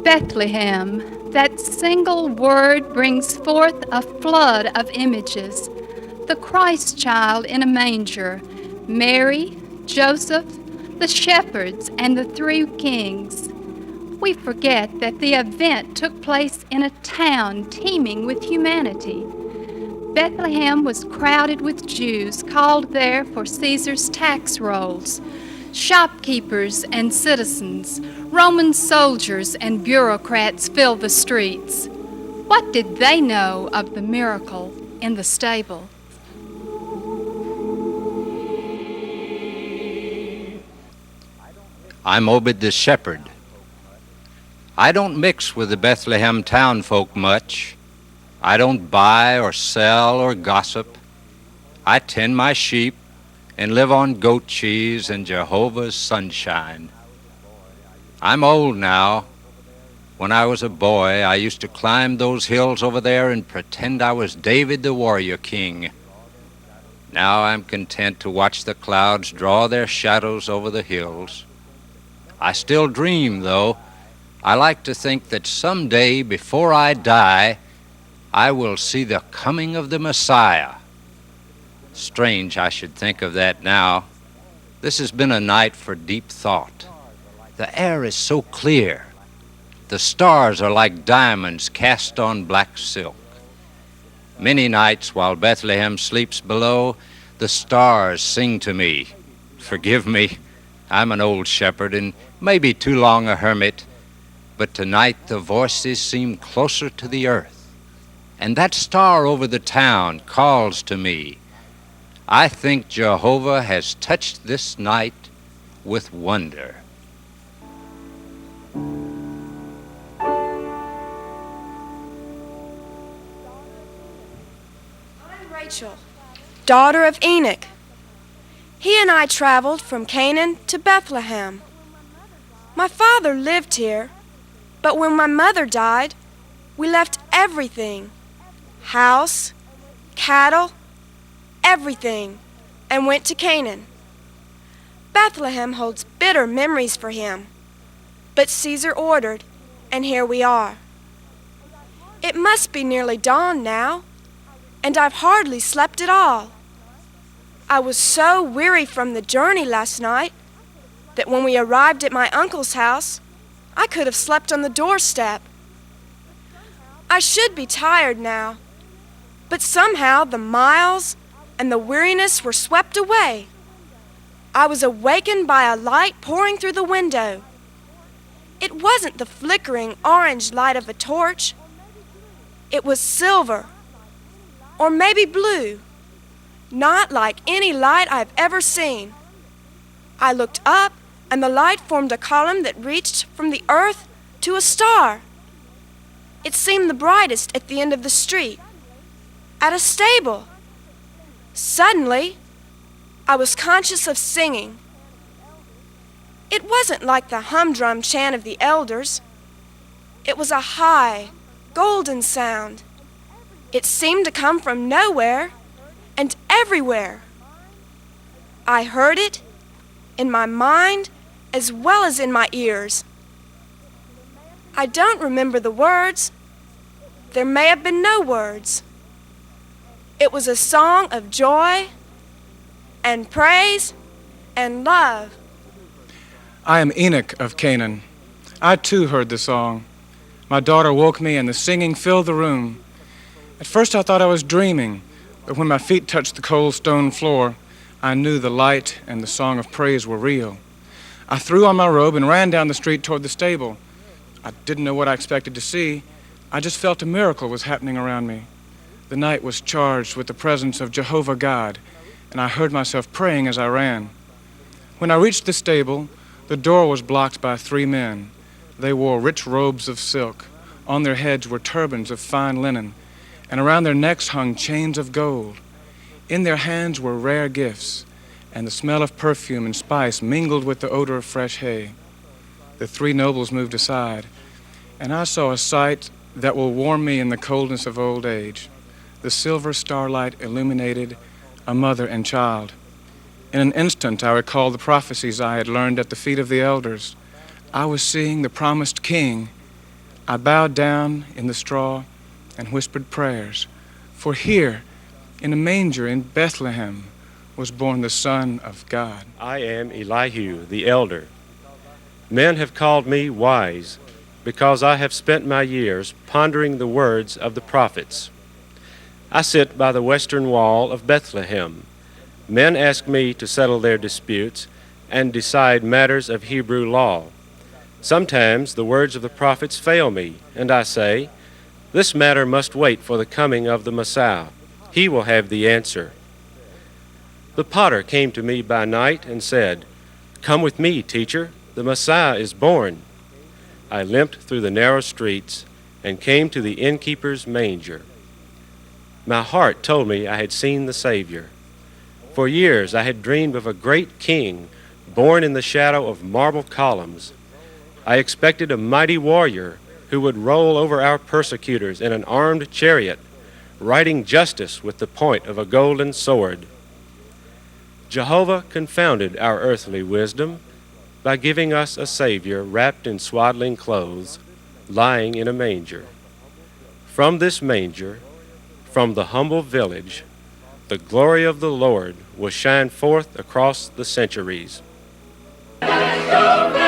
Bethlehem, that single word brings forth a flood of images. The Christ child in a manger, Mary, Joseph, the shepherds, and the three kings. We forget that the event took place in a town teeming with humanity. Bethlehem was crowded with Jews called there for Caesar's tax rolls, shopkeepers and citizens, Roman soldiers and bureaucrats filled the streets. What did they know of the miracle in the stable? I'm Obed the shepherd. I don't mix with the Bethlehem town folk much. I don't buy or sell or gossip. I tend my sheep and live on goat cheese and Jehovah's sunshine. I'm old now. When I was a boy, I used to climb those hills over there and pretend I was David the warrior king. Now I'm content to watch the clouds draw their shadows over the hills. I still dream, though. I like to think that someday, before I die, I will see the coming of the Messiah. Strange I should think of that now. This has been a night for deep thought. The air is so clear. The stars are like diamonds cast on black silk. Many nights while Bethlehem sleeps below, the stars sing to me. Forgive me, I'm an old shepherd and maybe too long a hermit, but tonight the voices seem closer to the earth. And that star over the town calls to me. I think Jehovah has touched this night with wonder. I'm Rachel, daughter of Enoch. He and I traveled from Canaan to Bethlehem. My father lived here, but when my mother died, we left everything, house, cattle, everything, and went to Canaan. Bethlehem holds bitter memories for him, but Caesar ordered, and here we are. It must be nearly dawn now, and I've hardly slept at all. I was so weary from the journey last night that when we arrived at my uncle's house, I could have slept on the doorstep. I should be tired now, but somehow the miles and the weariness were swept away. I was awakened by a light pouring through the window. It wasn't the flickering orange light of a torch. It was silver, or maybe blue, not like any light I've ever seen. I looked up, and the light formed a column that reached from the earth to a star. It seemed the brightest at the end of the street, at a stable. Suddenly, I was conscious of singing. It wasn't like the humdrum chant of the elders. It was a high, golden sound. It seemed to come from nowhere and everywhere. I heard it in my mind as well as in my ears. I don't remember the words. There may have been no words. It was a song of joy and praise and love. I am Enoch of Canaan. I too heard the song. My daughter woke me and the singing filled the room. At first I thought I was dreaming, but when my feet touched the cold stone floor, I knew the light and the song of praise were real. I threw on my robe and ran down the street toward the stable. I didn't know what I expected to see. I just felt a miracle was happening around me. The night was charged with the presence of Jehovah God, and I heard myself praying as I ran. When I reached the stable, the door was blocked by 3 men. They wore rich robes of silk. On their heads were turbans of fine linen, and around their necks hung chains of gold. In their hands were rare gifts, and the smell of perfume and spice mingled with the odor of fresh hay. The 3 nobles moved aside, and I saw a sight that will warm me in the coldness of old age. The silver starlight illuminated a mother and child. In an instant, I recalled the prophecies I had learned at the feet of the elders. I was seeing the promised king, I bowed down in the straw and whispered prayers, for here, in a manger in Bethlehem, was born the Son of God. I am Elihu, the elder. Men have called me wise, because I have spent my years pondering the words of the prophets. I sit by the western wall of Bethlehem. Men ask me to settle their disputes and decide matters of Hebrew law. Sometimes the words of the prophets fail me, and I say, this matter must wait for the coming of the Messiah. He will have the answer. The potter came to me by night and said, come with me, teacher, the Messiah is born. I limped through the narrow streets and came to the innkeeper's manger. My heart told me I had seen the Savior. For years I had dreamed of a great king born in the shadow of marble columns. I expected a mighty warrior who would roll over our persecutors in an armed chariot, righting justice with the point of a golden sword. Jehovah confounded our earthly wisdom by giving us a Savior wrapped in swaddling clothes, lying in a manger. From this manger, from the humble village, the glory of the Lord will shine forth across the centuries. Let's go!